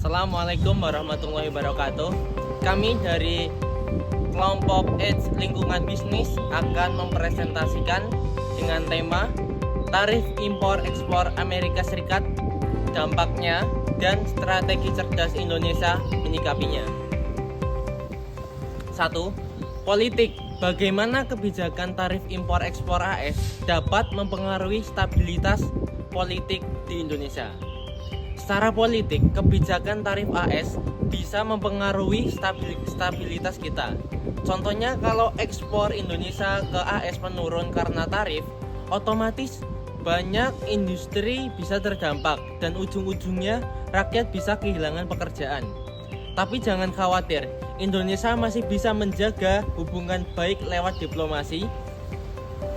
Assalamualaikum warahmatullahi wabarakatuh. Kami dari kelompok AIDS Lingkungan Bisnis akan mempresentasikan dengan tema Tarif Impor-Ekspor Amerika Serikat, dampaknya dan strategi cerdas Indonesia menyikapinya. 1. Politik. Bagaimana kebijakan tarif impor-ekspor AS dapat mempengaruhi stabilitas politik di Indonesia? Secara politik, kebijakan tarif AS bisa mempengaruhi stabilitas kita. Contohnya, kalau ekspor Indonesia ke AS menurun karena tarif, otomatis banyak industri bisa terdampak dan ujung-ujungnya rakyat bisa kehilangan pekerjaan. Tapi jangan khawatir, Indonesia masih bisa menjaga hubungan baik lewat diplomasi,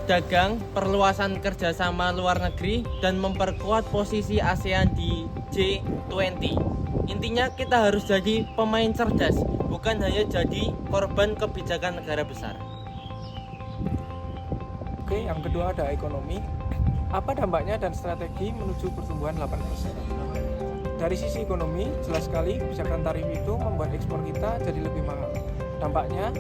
dagang, perluasan kerjasama luar negeri, dan memperkuat posisi ASEAN di G20. Intinya kita harus jadi pemain cerdas, bukan hanya jadi korban kebijakan negara besar. Oke, yang kedua ada ekonomi. Apa dampaknya dan strategi menuju pertumbuhan 8%? Dari sisi ekonomi, jelas sekali kebijakan tarif itu membuat ekspor kita jadi lebih mahal. Dampaknya,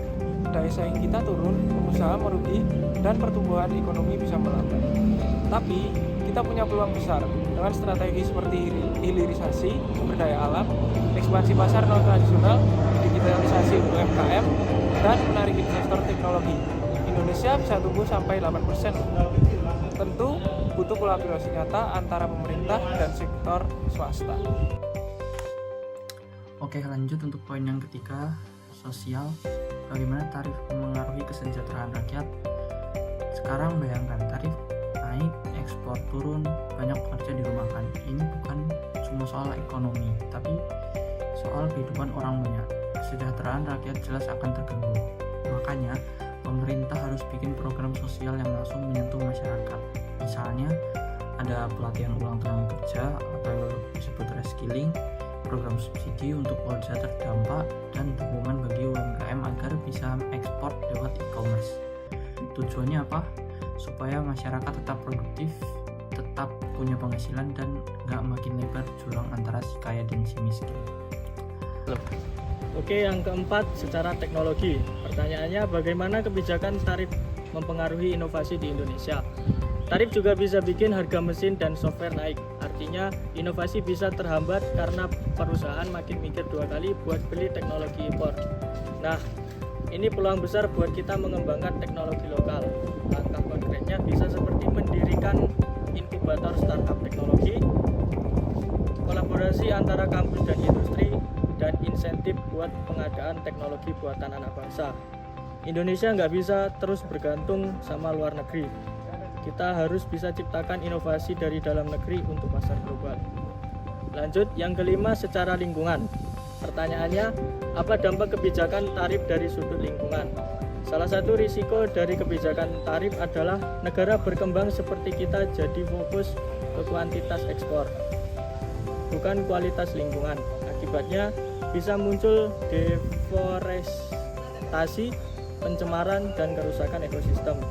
daya saing kita turun, pengusaha merugi, dan pertumbuhan ekonomi bisa melambat. Tapi, kita punya peluang besar dengan strategi seperti hilirisasi sumber daya alam, ekspansi pasar non tradisional, digitalisasi UMKM, dan menarik investor teknologi. Indonesia bisa tumbuh sampai 8%. Tentu butuh kolaborasi nyata antara pemerintah dan sektor swasta. Oke, lanjut untuk poin yang ketiga, sosial. Bagaimana tarif mempengaruhi kesejahteraan rakyat? Sekarang bayangkan, tarif naik, ekspor turun, banyak pekerja dirumahkan. Ini bukan cuma soal ekonomi, tapi soal kehidupan orang banyak. Kesejahteraan rakyat jelas akan terganggu. Makanya pemerintah harus bikin program sosial yang langsung menyentuh masyarakat. Misalnya ada pelatihan ulang tenaga kerja atau disebut reskilling, program subsidi untuk pekerja terdampak, dan dukungan bagi UMKM agar bisa ekspor lewat e-commerce. Tujuannya apa? Supaya masyarakat tetap produktif, tetap punya penghasilan, dan nggak makin lebar jurang antara si kaya dan si miskin. Oke, yang keempat, secara teknologi. Pertanyaannya, bagaimana kebijakan tarif mempengaruhi inovasi di Indonesia? Tarif juga bisa bikin harga mesin dan software naik. Artinya, inovasi bisa terhambat karena perusahaan makin mikir dua kali buat beli teknologi impor. Nah, ini peluang besar buat kita mengembangkan teknologi lokal. Langkah konkretnya bisa seperti mendirikan inkubator startup teknologi, kolaborasi antara kampus dan industri, dan insentif buat pengadaan teknologi buatan anak bangsa. Indonesia nggak bisa terus bergantung sama luar negeri. Kita harus bisa ciptakan inovasi dari dalam negeri untuk pasar global. Lanjut, yang kelima, secara lingkungan. Pertanyaannya, apa dampak kebijakan tarif dari sudut lingkungan? Salah satu risiko dari kebijakan tarif adalah negara berkembang seperti kita jadi fokus ke kuantitas ekspor, bukan kualitas lingkungan. Akibatnya bisa muncul deforestasi, pencemaran, dan kerusakan ekosistem.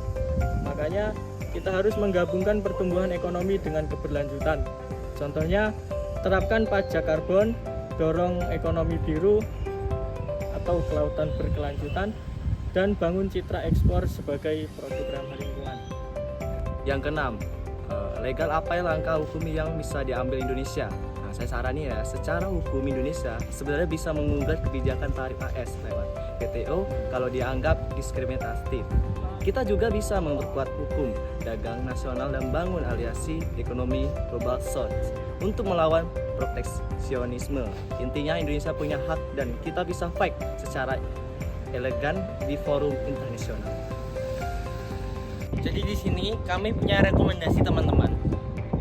Makanya kita harus menggabungkan pertumbuhan ekonomi dengan keberlanjutan. Contohnya, terapkan pajak karbon, dorong ekonomi biru atau kelautan berkelanjutan, dan bangun citra ekspor sebagai produk ramah lingkungan. Yang keenam, legal apa langkah hukum yang bisa diambil Indonesia? Saya sarani ya, secara hukum Indonesia sebenarnya bisa menggugat kebijakan tarif AS lewat WTO kalau dianggap diskriminatif. Kita juga bisa memperkuat hukum dagang nasional dan bangun aliansi ekonomi global South untuk melawan proteksionisme. Intinya Indonesia punya hak dan kita bisa fight secara elegan di forum internasional. Jadi di sini kami punya rekomendasi teman-teman.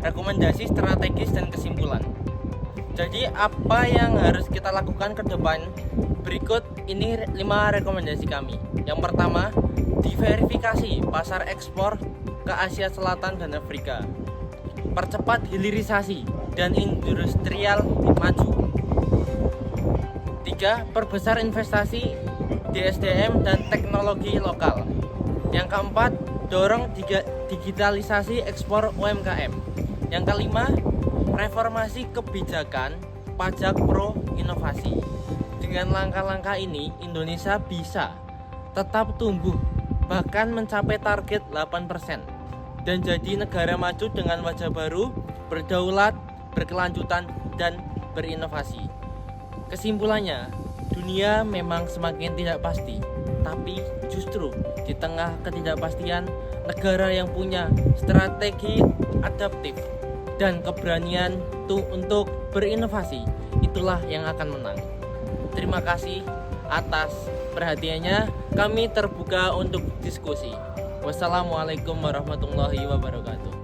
Rekomendasi strategis dan kesimpulan. Jadi apa yang harus kita lakukan ke depan? Berikut ini 5 rekomendasi kami. Yang pertama, diverifikasi pasar ekspor ke Asia Selatan dan Afrika. Percepat hilirisasi dan industrial maju. 3. Perbesar investasi di SDM dan teknologi lokal. Yang keempat, dorong digitalisasi ekspor UMKM. Yang kelima, reformasi kebijakan pajak pro inovasi. Dengan langkah-langkah ini, Indonesia bisa tetap tumbuh, bahkan mencapai target 8%, dan jadi negara maju dengan wajah baru, berdaulat, berkelanjutan, dan berinovasi. Kesimpulannya, dunia memang semakin tidak pasti, tapi justru di tengah ketidakpastian, negara yang punya strategi adaptif dan keberanian untuk berinovasi, itulah yang akan menang. Terima kasih atas perhatiannya. Kami terbuka untuk diskusi. Wassalamualaikum warahmatullahi wabarakatuh.